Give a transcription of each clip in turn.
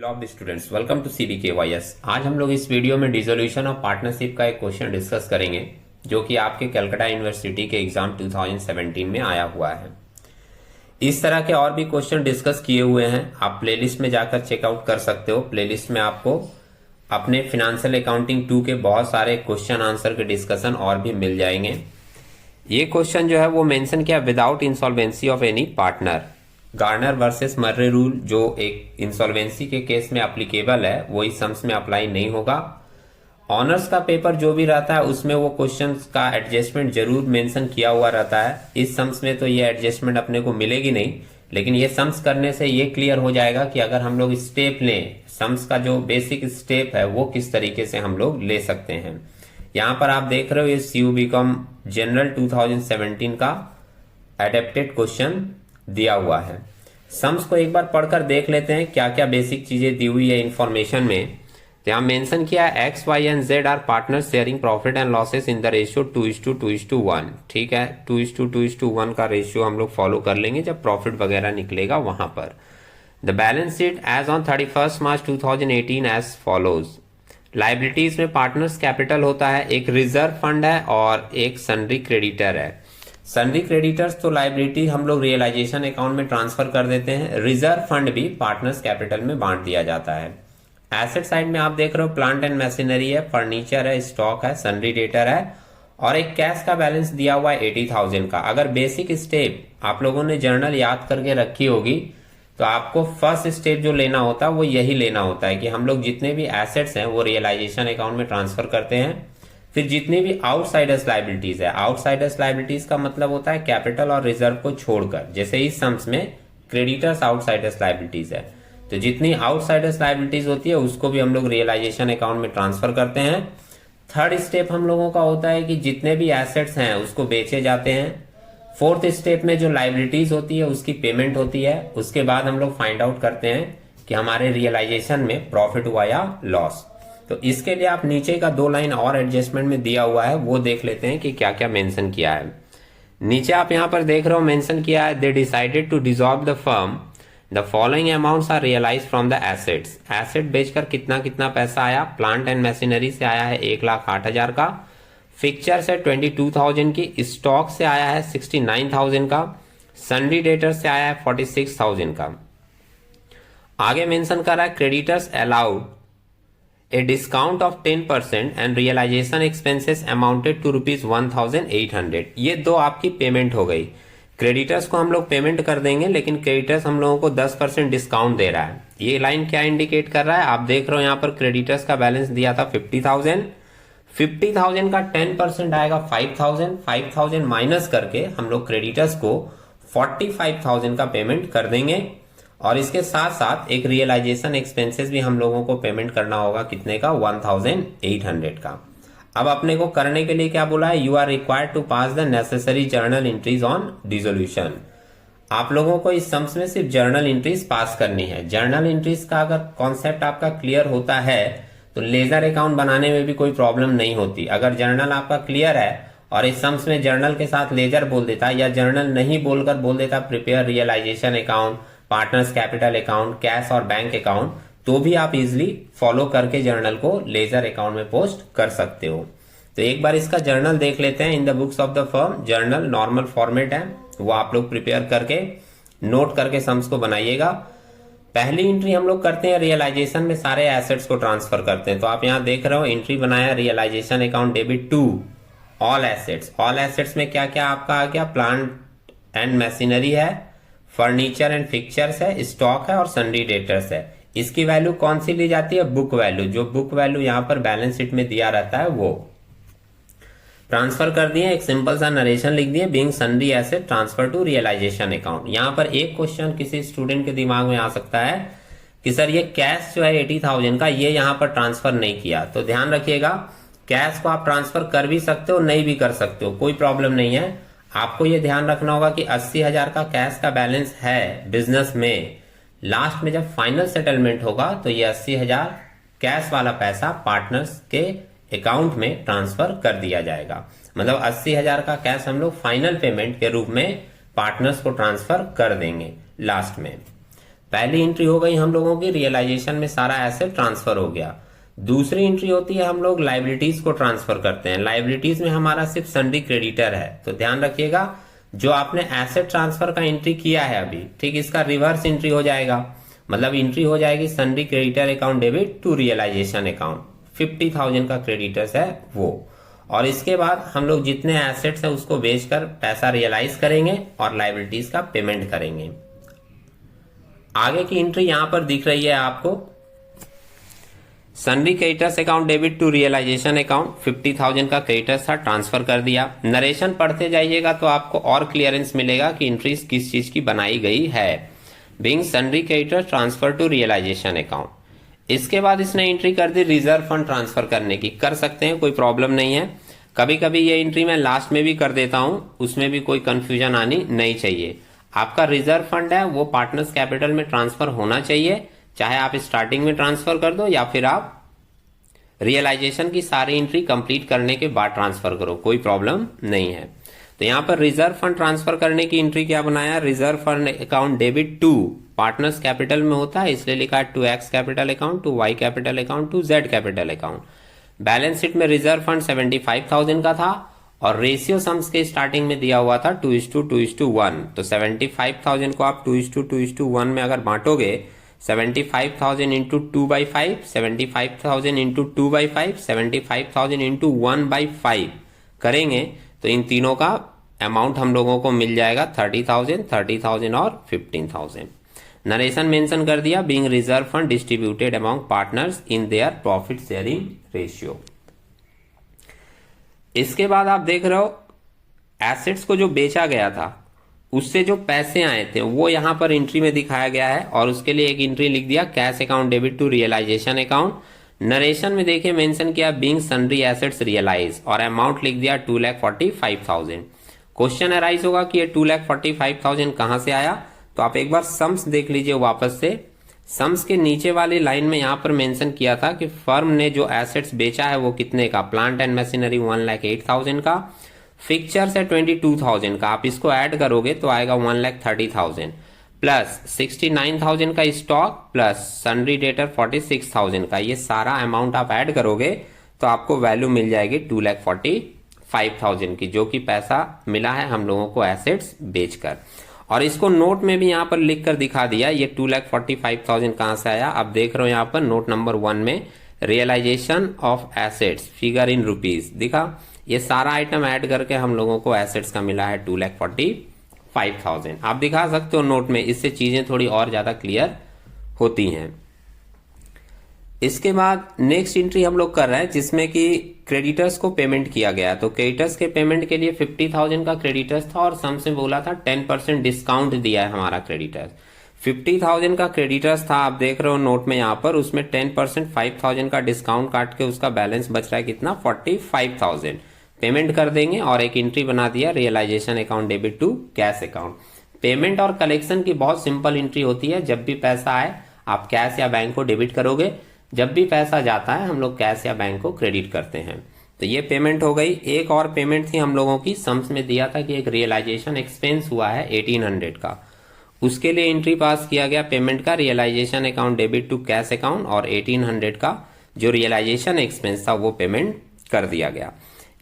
Hello of the students, welcome to CBKYS। आज हम लोग इस वीडियो में डिसोल्यूशन ऑफ पार्टनरशिप का एक क्वेश्चन डिस्कस करेंगे जो कि आपके कलकत्ता यूनिवर्सिटी के एग्जाम 2017 में आया हुआ है। इस तरह के और भी क्वेश्चन डिस्कस किए हुए हैं, आप प्लेलिस्ट में जाकर चेकआउट कर सकते हो। प्लेलिस्ट में आपको अपने फिनेंशियल अकाउंटिंग 2 के बहुत सारे क्वेश्चन आंसर के डिस्कशन और भी मिल जाएंगे। ये क्वेश्चन जो है वो मेंशन किया without insolvency of any partner. Garner versus Murray rule जो एक इंसॉल्वेंसी के केस में एप्लीकेबल है वो इस सम्स में अप्लाई नहीं होगा। ऑनर्स का पेपर जो भी रहता है उसमें वो क्वेश्चंस का एडजस्टमेंट जरूर मेंशन किया हुआ रहता है। इस सम्स में तो ये एडजस्टमेंट अपने को मिलेगी नहीं, लेकिन ये सम्स करने से ये क्लियर हो जाएगा कि अगर हम लोग स्टेप लें, सम्स का जो बेसिक स्टेप है वो किस तरीके से हम लोग ले सकते हैं। यहाँ पर आप देख रहे हो ये CU/BCom जनरल 2017 का एडेप्टेड क्वेश्चन दिया हुआ है। सम्स को एक बार पढ़कर देख लेते हैं क्या क्या बेसिक चीजें दी हुई है इंफॉर्मेशन में। तो यहाँ मेंशन किया X, Y and Z are partner sharing profit and losses in the ratio 2:2:1। ठीक है, 2:2:1 का रेशियो हम लोग फॉलो कर लेंगे जब प्रॉफिट वगैरह निकलेगा वहां पर। The balance sheet as on 31 March 2018 as follows. Liabilities में पार्टनर्स कैपिटल होता है, एक रिजर्व फंड है और एक सन्ड्री क्रेडिटर है। सन्ड्री क्रेडिटर्स तो लाइबिलिटी हम लोग रियलाइजेशन अकाउंट में ट्रांसफर कर देते हैं, रिजर्व फंड भी पार्टनर्स कैपिटल में बांट दिया जाता है। एसेट साइड में आप देख रहे हो प्लांट एंड मशीनरी है, फर्नीचर है, स्टॉक है, सन्ड्री डेटर है और एक कैश का बैलेंस दिया हुआ है 80,000 का। अगर बेसिक स्टेप आप लोगों ने जर्नल याद करके रखी होगी तो आपको फर्स्ट स्टेप जो लेना होता है वो यही लेना होता है कि हम लोग जितने भी एसेट्स हैं वो रियलाइजेशन अकाउंट में ट्रांसफर करते हैं। फिर जितनी भी आउटसाइडर्स लाइबिलिटीज है, आउटसाइडर्स लाइबिलिटीज का मतलब होता है कैपिटल और रिजर्व को छोड़कर, जैसे इस सम्स में क्रेडिटर्स आउटसाइडर्स लाइबिलिटीज है, तो जितनी आउटसाइडर्स लाइबिलिटीज होती है उसको भी हम लोग रियलाइजेशन अकाउंट में ट्रांसफर करते हैं। थर्ड स्टेप हम लोगों का होता है कि जितने भी एसेट्स हैं उसको बेचे जाते हैं। फोर्थ स्टेप में जो लाइबिलिटीज होती है उसकी पेमेंट होती है। उसके बाद हम लोग फाइंड आउट करते हैं कि हमारे रियलाइजेशन में प्रॉफिट हुआ या लॉस। तो इसके लिए आप नीचे का 2 लाइन और एडजस्टमेंट में दिया हुआ है वो देख लेते हैं कि क्या क्या मेंशन किया है। नीचे आप यहां पर देख रहे हो मेंशन किया है they decided to dissolve the firm, the following amounts are realise from the assets. Asset बेचकर कितना कितना पैसा आया, प्लांट एंड मशीनरी से आया है 1,08,000 का, फिक्चर से 22,000 की, स्टॉक से आया है 69,000 का, सन्ड्री डेटर से आया है 46,000 का। आगे मेंशन कर रहा है creditors allowed a discount of 10% and realization expenses amounted to ₹1,800। ये दो आपकी पेमेंट हो गई। क्रेडिटर्स को हम लोग पेमेंट कर देंगे लेकिन क्रेडिटर्स हम लोगों को 10% डिस्काउंट दे रहा है। ये लाइन क्या इंडिकेट कर रहा है, आप देख रहे हो यहाँ पर क्रेडिटर्स का बैलेंस दिया था 50,000, 50,000 का 10% आएगा 5,000, 5,000 माइनस करके हम लोग क्रेडिटर्स को 45,000 का पेमेंट कर देंगे और इसके साथ साथ एक रियलाइजेशन एक्सपेंसेस भी हम लोगों को पेमेंट करना होगा, कितने का, 1,800 का। अब अपने को करने के लिए क्या बोला है, you are required to pass the necessary journal entries on dissolution. आप लोगों को इस सम्स में सिर्फ जर्नल एंट्रीज पास करनी है। जर्नल एंट्रीज का अगर कॉन्सेप्ट आपका क्लियर होता है तो लेजर अकाउंट बनाने में भी कोई प्रॉब्लम नहीं होती। अगर जर्नल आपका क्लियर है और इस सम्स में जर्नल के साथ लेजर बोल देता या जर्नल नहीं बोलकर बोल देता prepare realisation account, partners capital account, cash और बैंक अकाउंट, तो भी आप इजिली फॉलो करके जर्नल को लेजर अकाउंट में पोस्ट कर सकते हो। तो एक बार इसका जर्नल देख लेते हैं। In the books of the firm journal normal format है, वो आप लोग प्रिपेयर करके नोट करके सम्स को बनाइएगा। पहली एंट्री हम लोग करते हैं रियलाइजेशन में सारे एसेट्स को ट्रांसफर करते हैं। तो आप यहाँ देख रहे हो एंट्री बनाया realisation account debit to all assets. All assets में क्या क्या आपका आ गया, प्लांट एंड मशीनरी है, फर्नीचर एंड फिक्चर्स है, स्टॉक है और सन्ड्री डेटर्स है। इसकी वैल्यू कौन सी ली जाती है, बुक वैल्यू। जो बुक वैल्यू यहाँ पर बैलेंस शीट में दिया रहता है वो ट्रांसफर कर दिए। एक सिंपल सा नरेशन लिख दिए, being sundry asset transfer to realisation account. यहाँ पर एक क्वेश्चन किसी स्टूडेंट के दिमाग में आ सकता है कि सर ये कैश जो है 80,000 का ये यहाँ पर ट्रांसफर नहीं किया। तो ध्यान रखिएगा, कैश को आप ट्रांसफर कर भी सकते हो, नहीं भी कर सकते हो, कोई प्रॉब्लम नहीं है। आपको ये ध्यान रखना होगा कि 80,000 का कैश का बैलेंस है बिजनेस में, लास्ट में जब फाइनल सेटलमेंट होगा तो ये 80,000 कैश वाला पैसा पार्टनर्स के अकाउंट में ट्रांसफर कर दिया जाएगा। मतलब 80,000 का कैश हम लोग फाइनल पेमेंट के रूप में पार्टनर्स को ट्रांसफर कर देंगे लास्ट में। पहली एंट्री हो गई हम लोगों की रियलाइजेशन में सारा एसेट ट्रांसफर हो गया। दूसरी एंट्री होती है हम लोग लाइबिलिटीज को ट्रांसफर करते हैं। लाइबिलिटीज में हमारा सिर्फ सन्ड्री क्रेडिटर है, तो ध्यान रखिएगा जो आपने एसेट ट्रांसफर का एंट्री किया है अभी, ठीक, इसका रिवर्स एंट्री हो जाएगा। मतलब एंट्री हो जाएगी sundry creditor account debit to realisation account, 50,000 का क्रेडिटर्स है वो। और इसके बाद हम लोग जितने एसेट्स है उसको बेचकर पैसा रियलाइज करेंगे और लाइबिलिटीज का पेमेंट करेंगे। आगे की एंट्री यहां पर दिख रही है आपको, sundry creditors account debit to realisation account, 50,000 का क्रेडिटर्स था, ट्रांसफर कर दिया। नरेशन पढ़ते जाइएगा तो आपको और क्लियरेंस मिलेगा कि एंट्रीज किस चीज की बनाई गई है। Being sundry creditors transfer to realisation account. इसके बाद इसने एंट्री कर दी रिजर्व फंड ट्रांसफर करने की। कर सकते हैं, कोई प्रॉब्लम नहीं है। कभी कभी ये एंट्री मैं लास्ट में भी कर देता हूं, उसमें भी कोई कंफ्यूजन आनी नहीं चाहिए। आपका रिजर्व फंड है वो पार्टनर्स कैपिटल में ट्रांसफर होना चाहिए, चाहे आप स्टार्टिंग में ट्रांसफर कर दो या फिर आप रियलाइजेशन की सारी एंट्री कंप्लीट करने के बाद ट्रांसफर करो, कोई प्रॉब्लम नहीं है। तो यहां पर रिजर्व फंड ट्रांसफर करने की एंट्री क्या बनाया, reserve fund account debit to partners capital में होता है, इसलिए लिखा है to X capital account, to Y capital account, to Z capital account. Balance sheet में रिजर्व फंड 75,000 का था और रेशियो सम्स के स्टार्टिंग में दिया हुआ था 2:2:1। तो 75,000 को आप 2:2:1 में अगर बांटोगे, 75,000 इंटू 2/5, 75,000 इंटू 2/5, 75,000 इंटू 1/5 करेंगे तो इन तीनों का अमाउंट हम लोगों को मिल जाएगा 30,000, 30,000 और 15,000। नरेशन मेंशन कर दिया, being reserve fund distributed among partners in their profit sharing ratio. इसके बाद आप देख रहे हो एसेट्स को जो बेचा गया था उससे जो पैसे आए थे वो यहां पर एंट्री में दिखाया गया है और उसके लिए एक एंट्री लिख दिया cash account debit to realisation account. Narration में देखिए मेंशन किया बीइंग सन्ड्री एसेट्स रियलाइज और अमाउंट लिख दिया 2,45,000। क्वेश्चन अराइज होगा कि ये 2,45,000 कहां से आया, तो आप एक बार सम्स देख लीजिए वापस से। सम्स के नीचे वाली लाइन में यहां पर मेंशन किया था कि फर्म ने जो एसेट्स बेचा है वो कितने का, प्लांट एंड मशीनरी 1,08,000 का, फिक्चर्स है 22,000 का। आप इसको ऐड करोगे तो आएगा 1,30,000 प्लस 69,000 का स्टॉक प्लस सन्ड्री डेटर 46,000 का। ये सारा अमाउंट आप ऐड करोगे तो आपको वैल्यू मिल जाएगी 2,45,000 की, जो कि पैसा मिला है हम लोगों को एसेट्स बेचकर। और इसको नोट में भी यहां पर लिख कर दिखा दिया ये 2,45,000 कहां से आया। आप देख रहे हो यहां पर नोट नंबर 1 में realisation of assets figure in rupees दिखा। ये सारा आइटम ऐड करके हम लोगों को एसेट्स का मिला है 2,45,000। आप दिखा सकते हो नोट में, इससे चीजें थोड़ी और ज्यादा क्लियर होती हैं। इसके बाद नेक्स्ट एंट्री हम लोग कर रहे हैं जिसमें कि क्रेडिटर्स को पेमेंट किया गया। तो क्रेडिटर्स के पेमेंट के लिए 50,000 का क्रेडिटर्स था और सम से बोला था 10% डिस्काउंट दिया है हमारा क्रेडिटर्स। 50,000 का क्रेडिटर्स था, आप देख रहे हो नोट में यहाँ पर, उसमें 10% 5,000 का डिस्काउंट काट के उसका बैलेंस बच रहा है कितना, 45,000 पेमेंट कर देंगे। और एक एंट्री बना दिया realisation account debit to cash account. Payment और कलेक्शन की बहुत सिंपल एंट्री होती है। जब भी पैसा आए आप कैश या बैंक को डेबिट करोगे, जब भी पैसा जाता है हम लोग कैश या बैंक को क्रेडिट करते हैं। तो ये पेमेंट हो गई। एक और पेमेंट थी हम लोगों की, सम्स में दिया था कि एक रियलाइजेशन एक्सपेंस हुआ है 1,800 का, उसके लिए एंट्री पास किया गया पेमेंट का realisation account debit to cash account और 1,800 का जो रियलाइजेशन एक्सपेंस था वो पेमेंट कर दिया गया।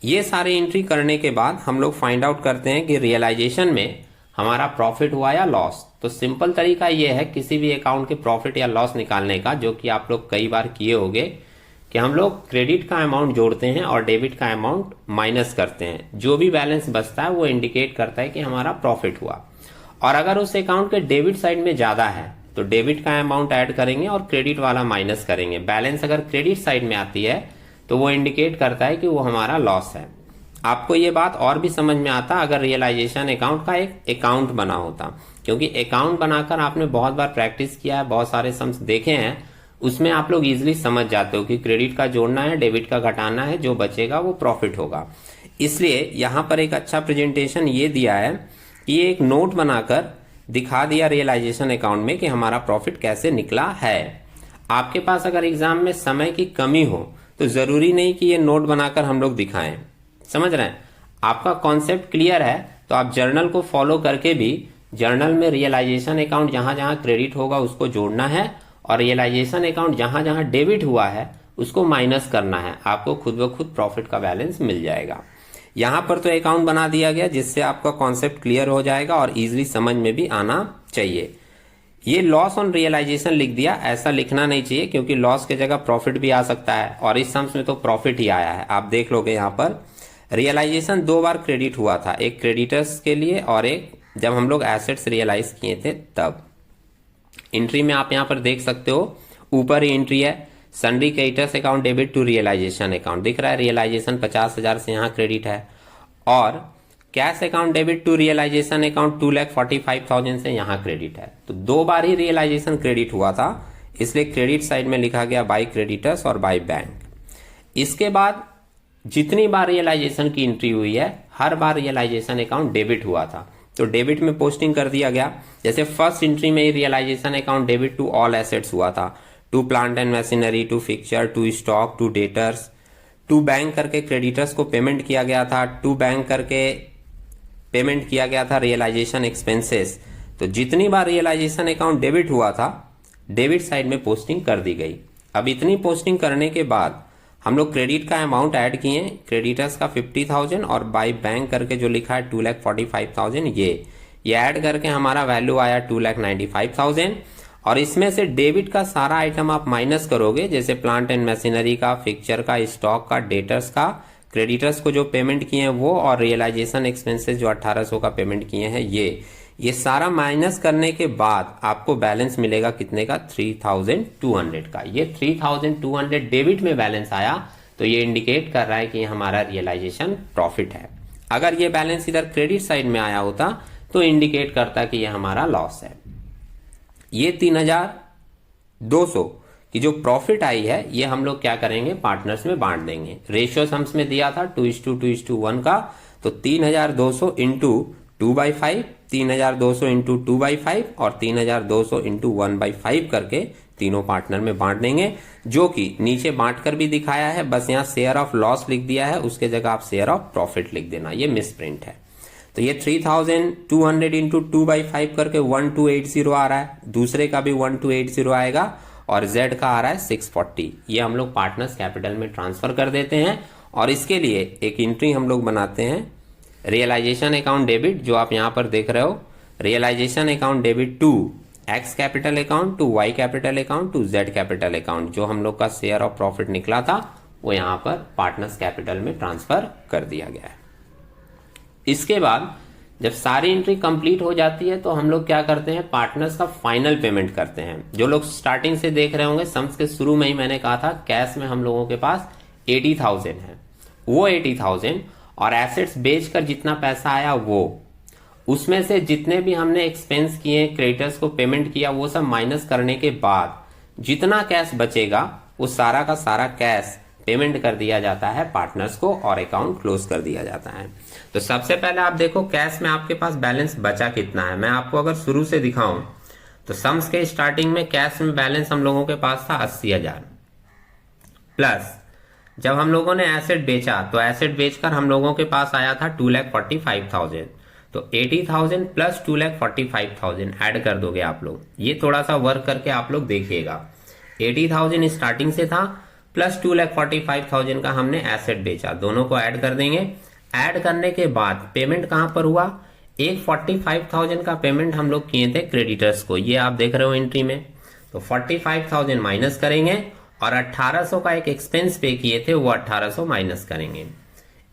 ये सारी एंट्री करने के बाद हम लोग फाइंड आउट करते हैं कि रियलाइजेशन में हमारा प्रॉफिट हुआ या लॉस। तो सिंपल तरीका ये है किसी भी अकाउंट के प्रॉफिट या लॉस निकालने का, जो कि आप लोग कई बार किए होंगे, कि हम लोग क्रेडिट का अमाउंट जोड़ते हैं और डेबिट का अमाउंट माइनस करते हैं। जो भी बैलेंस बचता है वो इंडिकेट करता है कि हमारा प्रॉफिट हुआ। और अगर उस अकाउंट के डेबिट साइड में ज्यादा है तो डेबिट का अमाउंट ऐड करेंगे और क्रेडिट वाला माइनस करेंगे। बैलेंस अगर क्रेडिट साइड में आती है तो वो इंडिकेट करता है कि वो हमारा लॉस है। आपको ये बात और भी समझ में आता अगर रियलाइजेशन अकाउंट का एक अकाउंट बना होता, क्योंकि अकाउंट बनाकर आपने बहुत बार प्रैक्टिस किया है, बहुत सारे सम्स देखे हैं, उसमें आप लोग इजीली समझ जाते हो कि क्रेडिट का जोड़ना है, डेबिट का घटाना है, जो बचेगा वो प्रॉफिट होगा। इसलिए यहां पर एक अच्छा प्रेजेंटेशन ये दिया है कि ये एक नोट बनाकर दिखा दिया रियलाइजेशन अकाउंट में कि हमारा प्रॉफिट कैसे निकला है। आपके पास अगर एग्जाम में समय की कमी हो तो जरूरी नहीं कि ये नोट बनाकर हम लोग दिखाएं, समझ रहे हैं। आपका कॉन्सेप्ट क्लियर है तो आप जर्नल को फॉलो करके भी जर्नल में रियलाइजेशन अकाउंट जहां जहां क्रेडिट होगा उसको जोड़ना है और रियलाइजेशन अकाउंट जहां जहां डेबिट हुआ है उसको माइनस करना है। आपको खुद ब खुद प्रॉफिट का बैलेंस मिल जाएगा। यहां पर तो अकाउंट बना दिया गया जिससे आपका कॉन्सेप्ट क्लियर हो जाएगा और इजीली समझ में भी आना चाहिए। ये लॉस ऑन रियलाइजेशन लिख दिया, ऐसा लिखना नहीं चाहिए क्योंकि लॉस की जगह प्रॉफिट भी आ सकता है और इस सम्स में तो प्रॉफिट ही आया है। आप देख लोगे यहाँ पर रियलाइजेशन 2 बार क्रेडिट हुआ था, एक क्रेडिटर्स के लिए और एक जब हम लोग एसेट्स रियलाइज किए थे तब। एंट्री में आप यहाँ पर देख सकते हो, ऊपर ही एंट्री है sundry creditors account debit to realisation account, दिख रहा है रियलाइजेशन 50,000 से यहाँ क्रेडिट है और cash account debit to realisation account 2,45,000 से यहाँ क्रेडिट है। तो 2 बार ही रियलाइजेशन क्रेडिट हुआ था, इसलिए क्रेडिट साइड में लिखा गया बाय क्रेडिटर्स और बाय बैंक। इसके बाद जितनी बार रियलाइजेशन की एंट्री हुई है हर बार रियलाइजेशन अकाउंट डेबिट हुआ था तो डेबिट में पोस्टिंग कर दिया गया। जैसे फर्स्ट एंट्री में ही realisation account debit to all assets हुआ था, to plant and machinery, to fixture, to stock, to debtors. To bank करके क्रेडिटर्स को पेमेंट किया गया था, टू बैंक करके पेमेंट किया गया था रियलाइजेशन एक्सपेंसेस। तो जितनी बार रियलाइजेशन अकाउंट डेबिट हुआ था डेबिट साइड में पोस्टिंग कर दी गई। अब इतनी पोस्टिंग करने के बाद हम लोग क्रेडिट का अमाउंट ऐड किए, क्रेडिटर्स का 50,000 और बाय बैंक करके जो लिखा है 2,45,000 ये ऐड करके हमारा वैल्यू आया 2,95,000 और इसमें से डेबिट का सारा आइटम आप माइनस करोगे, जैसे प्लांट एंड मशीनरी का, फिक्चर का, स्टॉक का, डेटर्स का, क्रेडिटर्स को जो पेमेंट किए हैं वो और रियलाइजेशन एक्सपेंसेस जो 1,800 का पेमेंट किए हैं ये सारा माइनस करने के बाद आपको बैलेंस मिलेगा कितने का, 3,200 का। ये 3,200 डेबिट में बैलेंस आया तो ये इंडिकेट कर रहा है कि हमारा रियलाइजेशन प्रॉफिट है। अगर ये बैलेंस इधर क्रेडिट साइड में आया होता तो इंडिकेट करता कि ये हमारा लॉस है। ये 3,200 की जो प्रॉफिट आई है ये हम लोग क्या करेंगे, पार्टनर्स में बांट देंगे। रेशियो सम्स में दिया था 2:2:1 का, तो 3,200 इंटू 2/5, 3,200 इंटू 2/5 और 3,200 इंटू 1/5 करके तीनों पार्टनर में बांट देंगे, जो कि नीचे बांट कर भी दिखाया है। बस यहाँ शेयर ऑफ लॉस लिख दिया है, उसके जगह आप शेयर ऑफ प्रॉफिट लिख देना, ये मिस प्रिंट है। तो ये 3,200 इंटू 2/5 करके 1,280 आ रहा है, दूसरे का भी 1,280 आएगा और Z का आ रहा है 640। ये हम लोग पार्टनर्स कैपिटल में ट्रांसफर कर देते हैं और इसके लिए एक एंट्री हम लोग बनाते हैं रियलाइजेशन अकाउंट डेबिट, जो आप यहां पर देख रहे हो, realisation account debit to X capital account, to Y capital account, to Z capital account. जो हम लोग का शेयर ऑफ प्रॉफिट निकला था वो यहां पर पार्टनर्स कैपिटल में ट्रांसफर कर दिया गया है। इसके बाद जब सारी एंट्री कंप्लीट हो जाती है तो हम लोग क्या करते हैं, पार्टनर्स का फाइनल पेमेंट करते हैं। जो लोग स्टार्टिंग से देख रहे होंगे, सम्स के शुरू में ही मैंने कहा था कैश में हम लोगों के पास 80,000 है, वो 80,000 और एसेट्स बेचकर जितना पैसा आया वो, उसमें से जितने भी हमने एक्सपेंस किए, क्रेडिटर्स को पेमेंट किया, वो सब माइनस करने के बाद जितना कैश बचेगा वो सारा का सारा कैश पेमेंट कर दिया जाता है पार्टनर्स को और अकाउंट क्लोज कर दिया जाता है। तो सबसे पहले आप देखो कैश में आपके पास बैलेंस बचा कितना है। मैं आपको अगर शुरू से दिखाऊं तो सम्स के स्टार्टिंग में कैश में बैलेंस हम लोगों के पास था 80,000 प्लस जब हम लोगों ने एसेट बेचा तो एसेट बेचकर हम लोगों के पास आया था 2,45,000। तो 80,000 प्लस 2,45,000 ऐड कर दोगे आप लोग। ये थोड़ा सा वर्क करके आप लोग देखिएगा। 80,000 स्टार्टिंग से था प्लस 2,45,000 का हमने एसेट बेचा, दोनों को ऐड कर देंगे। ऐड करने के बाद पेमेंट कहां पर हुआ, एक 45,000 का पेमेंट हम लोग किए थे क्रेडिटर्स को, ये आप देख रहे हो एंट्री में। तो 45,000 माइनस करेंगे और 1,800 का एक एक्सपेंस पे किए थे, वो 1,800 माइनस करेंगे।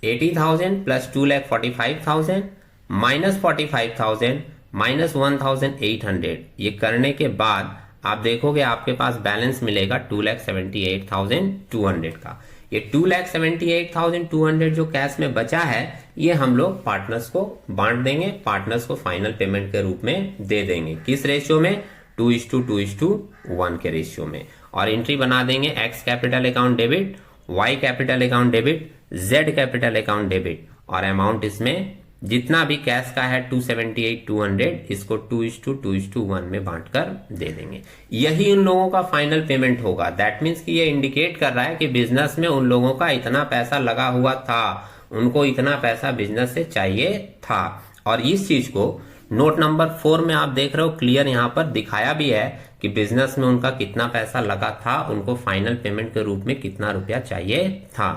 80,000 प्लस 2,45,000 माइनस 45,000 माइनस 1,800, ये करने के बाद आप देखोगे आपके पास बैलेंस मिलेगा 2,78,200 का। ये 2,78,200 जो कैश में बचा है ये हम लोग पार्टनर्स को बांट देंगे, पार्टनर्स को फाइनल पेमेंट के रूप में दे देंगे। किस रेशियो में, 2:2:1 के रेशियो में। और एंट्री बना देंगे X capital account debit, Y capital account debit, Z capital account debit और अमाउंट इसमें जितना भी कैश का है 278,200 इसको 2:2:1 में बांटकर दे देंगे। यही उन लोगों का फाइनल पेमेंट होगा। दैट मीन्स कि ये इंडिकेट कर रहा है कि बिजनेस में उन लोगों का इतना पैसा लगा हुआ था, उनको इतना पैसा बिजनेस से चाहिए था और इस चीज को नोट नंबर 4 में आप देख रहे हो क्लियर यहाँ पर दिखाया भी है कि बिजनेस में उनका कितना पैसा लगा था, उनको फाइनल पेमेंट के रूप में कितना रुपया चाहिए था।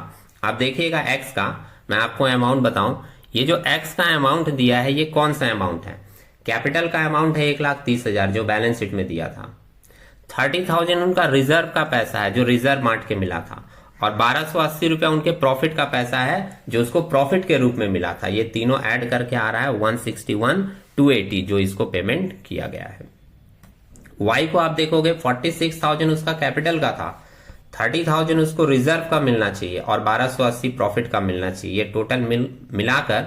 आप देखिएगा एक्स का, मैं आपको अमाउंट बताऊं, ये जो एक्स का अमाउंट दिया है ये कौन सा अमाउंट है? कैपिटल का अमाउंट है 1,30,000 जो बैलेंस शीट में दिया था। 30,000 उनका रिजर्व का पैसा है जो रिजर्व मार्ट के मिला था, और 1280 रुपया उनके प्रॉफिट का पैसा है जो उसको प्रॉफिट के रूप में मिला था। ये तीनों ऐड करके आ रहा है 161,280 जो इसको पेमेंट किया गया है। वाई को आप देखोगे 46,000 उसका कैपिटल का था, 30,000 उसको रिजर्व का मिलना चाहिए और 1280 प्रॉफिट का मिलना चाहिए। ये टोटल मिलाकर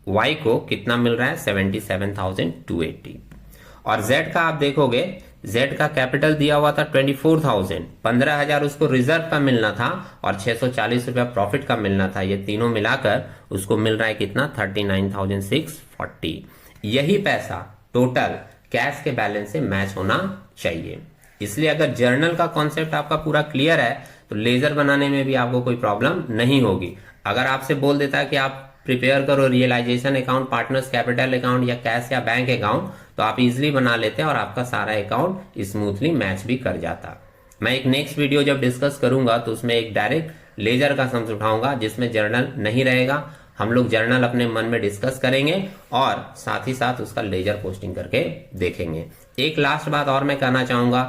वाई को कितना मिल रहा है? 77,280। और जेड का आप देखोगे, जेड का कैपिटल दिया हुआ था 24,000, 15,000 उसको रिजर्व का मिलना था और 640 रुपया प्रॉफिट का मिलना था। ये तीनों मिलाकर उसको मिल रहा है कितना? 39,640। यही पैसा टोटल कैश के बैलेंस से मैच होना चाहिए। इसलिए अगर जर्नल का कॉन्सेप्ट आपका पूरा क्लियर है तो लेजर बनाने में भी आपको कोई प्रॉब्लम नहीं होगी। अगर आपसे बोल देता है कि आप प्रिपेयर करो realisation account, partners capital account या कैश या बैंक अकाउंट, तो आप इजिली बना लेते और आपका सारा अकाउंट स्मूथली मैच भी कर जाता। मैं एक नेक्स्ट वीडियो जब डिस्कस करूंगा तो उसमें एक डायरेक्ट लेजर का सम्स उठाऊंगा जिसमें जर्नल नहीं रहेगा। हम लोग जर्नल अपने मन में डिस्कस करेंगे और साथ ही साथ उसका लेजर पोस्टिंग करके देखेंगे। एक लास्ट बात और मैं कहना चाहूंगा,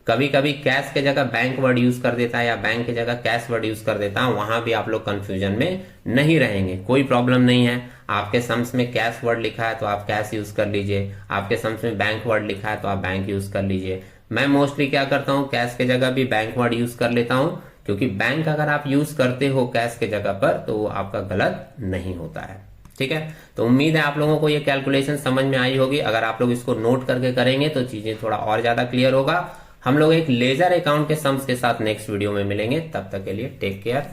कभी कभी कैश के जगह बैंक वर्ड यूज कर देता है या बैंक की जगह कैश वर्ड यूज कर देता है, वहां भी आप लोग कंफ्यूजन में नहीं रहेंगे, कोई प्रॉब्लम नहीं है। आपके सम्स में कैश वर्ड लिखा है तो आप कैश यूज कर लीजिए, आपके सम्स में बैंक वर्ड लिखा है तो आप बैंक यूज कर लीजिए। मैं मोस्टली क्या करता हूँ, कैश के जगह भी बैंक वर्ड यूज कर लेता हूँ, क्योंकि बैंक अगर आप यूज करते हो कैश के जगह पर तो वो आपका गलत नहीं होता है। ठीक है, तो उम्मीद है आप लोगों को ये कैलकुलेशन समझ में आई होगी। अगर आप लोग इसको नोट करके करेंगे तो चीजें थोड़ा और ज्यादा क्लियर होगा। हम लोग एक लेजर अकाउंट के सम्स के साथ नेक्स्ट वीडियो में मिलेंगे, तब तक के लिए टेक केयर।